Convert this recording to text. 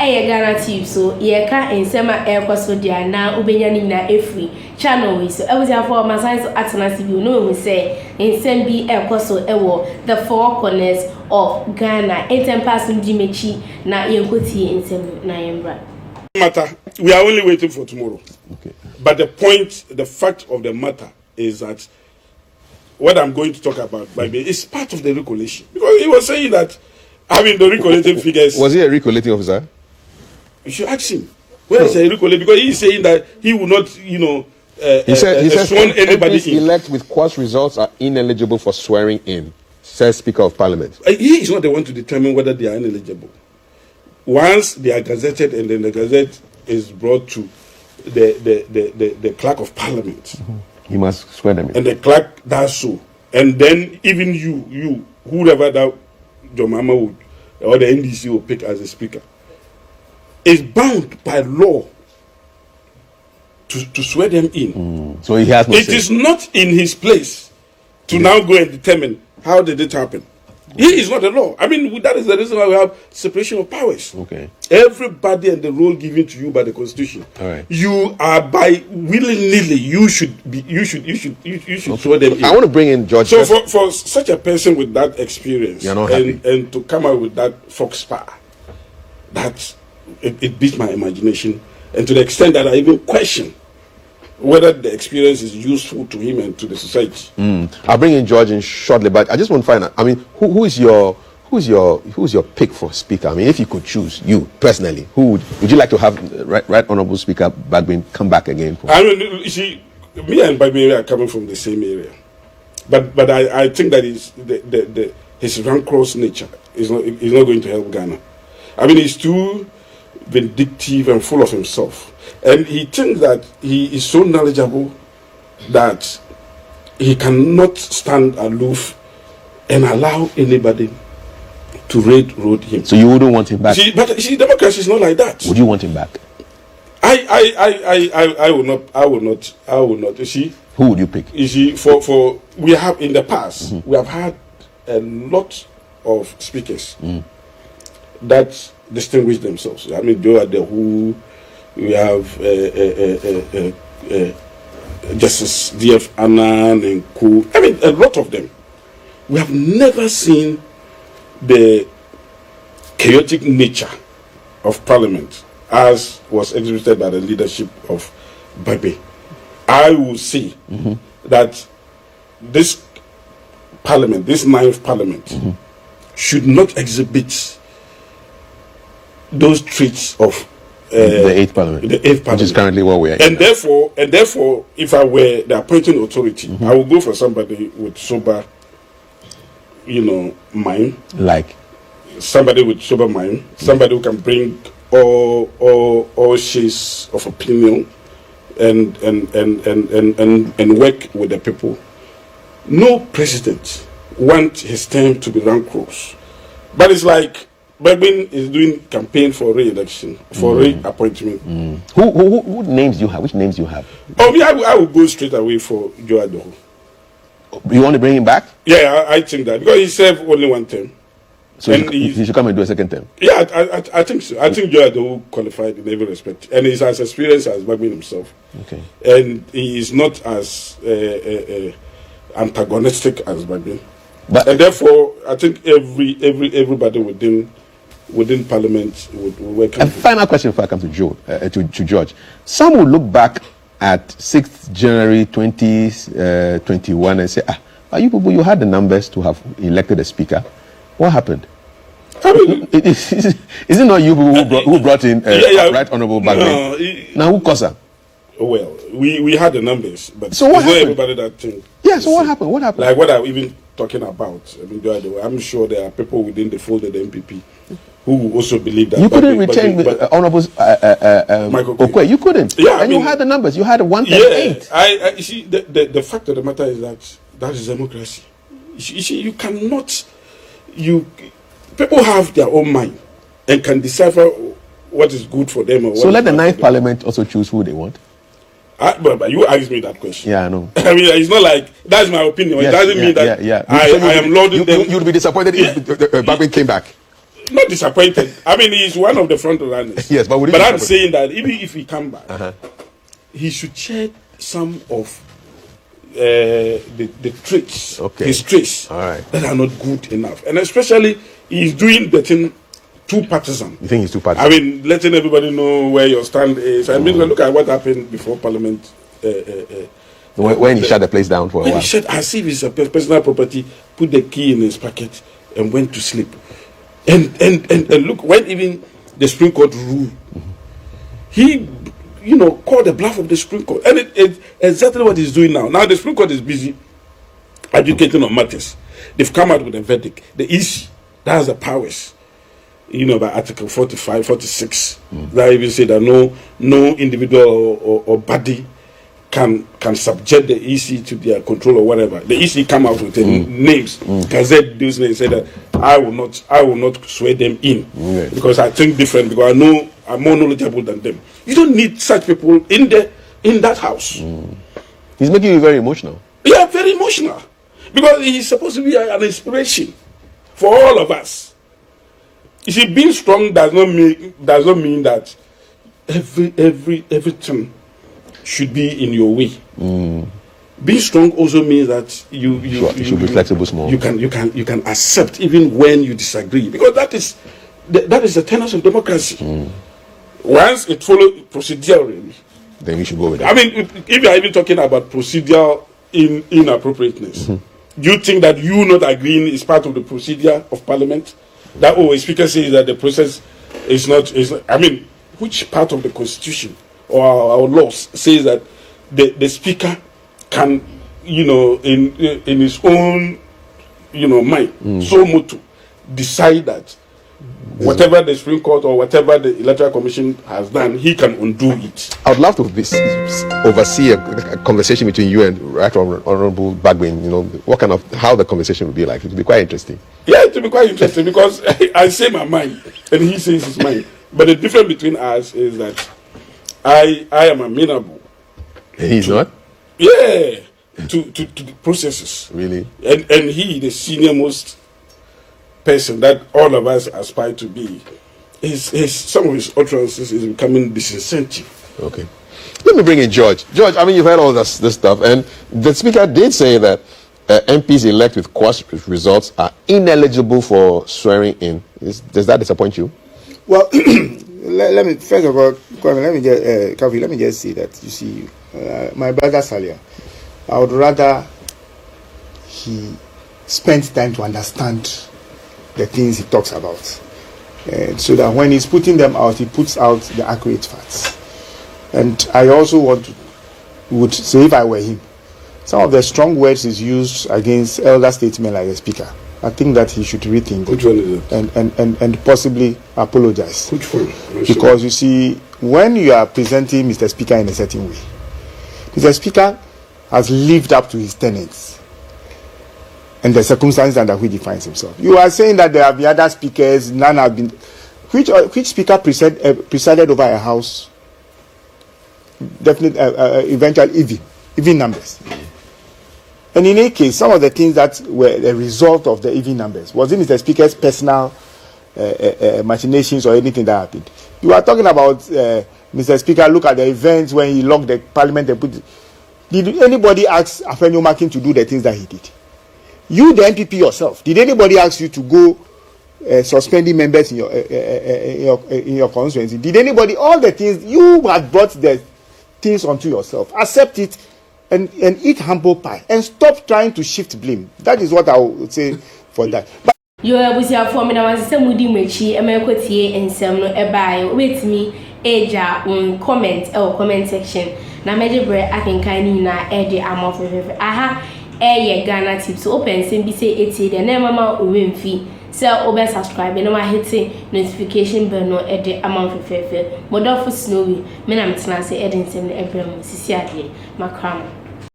Ghanatube so yeka ensema ekoso dia na ubenya ni na efri channel we so ebusia for my science atenase bi no we say ensem bi ekoso ewo the four corners of Ghana entempass ndimechi na yenkoti ensem na yembra matter. We are only waiting for tomorrow. Okay. But the fact of the matter is that what I'm going to talk about is part of the recollation. Because he was saying that having the recollating figures. Was he a recollating officer? You should ask him. Where is a recollating? Because he's saying that he will not, he said sworn anybody MPs elect with quash results are ineligible for swearing in, says Speaker of Parliament. He is not the one to determine whether they are ineligible. Once they are gazetted and then the gazette is brought to the clerk of Parliament, he must swear them in. And the clerk does so. And then even you, whoever that your mama would or the NDC will pick as a speaker, is bound by law to swear them in. So he has no It say. is not in his place to now go and determine how did it happen. He is not the law. I mean, that is the reason why we have separation of powers. Okay. Everybody and the role given to you by the Constitution. All right. You are by willy-nilly. You should swear them in. I want to bring in George. So for such a person with that experience, You're not happy. and to come out with that fox power, that it beats my imagination, and to the extent that I even question whether the experience is useful to him and to the society. I'll bring in George in shortly, but I just want to find out. I mean, who's your pick for speaker? I mean, if you could choose, you personally, who would you like to have Right Honorable Speaker Bagbin come back again for? I mean, you see, me and Bagbin are coming from the same area, but I think that his rancorous nature is not going to help Ghana. I mean, he's too vindictive and full of himself. And he thinks that he is so knowledgeable that he cannot stand aloof and allow anybody to railroad him. So you wouldn't want him back? But democracy is not like that. Would you want him back? I will not. You see? Who would you pick? You see, for we have in the past, we have had a lot of speakers that distinguish themselves. I mean, Joe Adehu, we have Justice D.F. Annan and Co. I mean, a lot of them. We have never seen the chaotic nature of Parliament as was exhibited by the leadership of Bagbin. I will say that this Parliament, this 9th Parliament, should not exhibit those traits of the 8th Parliament. The 8th Parliament. Which is currently what we are. And therefore, if I were the appointing authority, I would go for somebody with sober, mind. Like? Somebody with sober mind. Somebody who can bring all shades of opinion and work with the people. No president wants his term to be rancorous. But it's like Bagbin is doing campaign for re-election, for reappointment. Who names do you have? Which names do you have? Oh, me, I will go straight away for Joe Adehu. You want to bring him back? Yeah, I think that. Because he served only one term. So he should come and do a second term? Yeah, I think so. I think Joe Adehu qualified in every respect. And he's as experienced as Bagbin himself. Okay. And he is not as antagonistic as Bagbin. And therefore, I think everybody within Parliament would work. A final question before I come to George. Some will look back at 6th January 2021 and say, you people, you had the numbers to have elected a speaker. What happened? I mean, is it not you who brought in Right Honorable Bagbin? Now, who caused that? Well, we had the numbers, but so what happened? Everybody that thing. Yeah, so what happened? What happened? Like what I'm even talking about. I mean, I'm sure there are people within the fold of the MPP who also believe that. You couldn't retain Honorable Michael Okwe. You couldn't. Yeah, and you had the numbers. You had 1.8. Yeah, you see, the fact of the matter is that is democracy. You see, you cannot. People have their own mind and can decipher what is good for them. So let the 9th Parliament also choose who they want. But you asked me that question. Yeah, I know. I mean, it's not like that's my opinion. Yes, it doesn't mean that I am lauding them. You'd be disappointed if Bagbin came back. not disappointed. I mean, he's one of the front runners. Yes, but I'm saying that even if he come back, he should check some of the traits, his traits that are not good enough, and especially he's doing the thing too partisan. You think he's too partisan? I mean, letting everybody know where your stand is. I mean, look at what happened before Parliament. When he shut the place down for a while. He shut as if it's a personal property, put the key in his pocket, and went to sleep. And look, when even the Supreme Court ruled, he, called the bluff of the Supreme Court. And it's exactly what he's doing now. Now the Supreme Court is busy educating on matters. They've come out with a verdict. The EC, that has the powers, by Article 45, 46, that even say that no individual or body can subject the EC to their control or whatever. The EC come out with names, gazette those names, say that I will not swear them in because I think different, because I know I'm more knowledgeable than them. You don't need such people in that house. He's making you very emotional. Yeah, very emotional, because he's supposed to be an inspiration for all of us. You see, being strong does not mean that everything should be in your way. Being strong also means that you should be flexible, small. You can accept even when you disagree, because that is the tenets of democracy. Once it follows procedurally, then we should go with it. I mean, if you are even talking about procedural inappropriateness, do you think that you not agreeing is part of the procedure of Parliament? That a speaker says that the process is not. I mean, which part of the Constitution or our laws says that the speaker can, in his own, mind, so much decide that whatever the Supreme Court or whatever the Electoral Commission has done, he can undo it. I would love to oversee a conversation between you and Right Honorable Bagbin. How the conversation would be like. It would be quite interesting. Yeah, it would be quite interesting, because I say my mind and he says his mind. But the difference between us is that I am amenable. And he's not? Yeah, to the processes. Really? And he, the senior most person that all of us aspire to be, some of his utterances is becoming disincentive. Okay. Let me bring in George. George, I mean, you've heard all this stuff, and the speaker did say that MPs elect with quash results are ineligible for swearing in. Does that disappoint you? Well, let me first of all, let me just say that, you see, my brother Salia, I would rather he spent time to understand the things he talks about, so that when he's putting them out, he puts out the accurate facts. And I also would say, if I were him, some of the strong words he's used against elder statesmen like the speaker, I think that he should rethink. Which one is it? And possibly apologize. Which one? Because you see, when you are presenting Mr. Speaker in a certain way, Mr. Speaker has lived up to his tenets and the circumstances under which he finds himself. You are saying that there have been other speakers, none have been. Which speaker presided over a house? Definitely, eventually even numbers. And in any case, some of the things that were the result of the even numbers wasn't Mr. Speaker's personal machinations or anything that happened. You are talking about Mr. Speaker. Look at the events when he locked the Parliament and put. Did anybody ask Afenyo Makin to do the things that he did? You, the MPP yourself, did anybody ask you to go suspending members in your constituency? Did anybody? All the things you have brought the things onto yourself. Accept it and eat humble pie and stop trying to shift blame. That is what I would say for that. But you abusia for me na wanse mudi mwechi emekotie ensem no ebae wetimi eja on comment section na mejebre akenkan ni na ede amofefefe aha eye Ghanatube so open nsem bi say etie de na mama owemfi so obe subscribe na ma hit notification bell no ede amofefefe modofo snowy me na mtena say ede nsem no ebrem sisi ade makram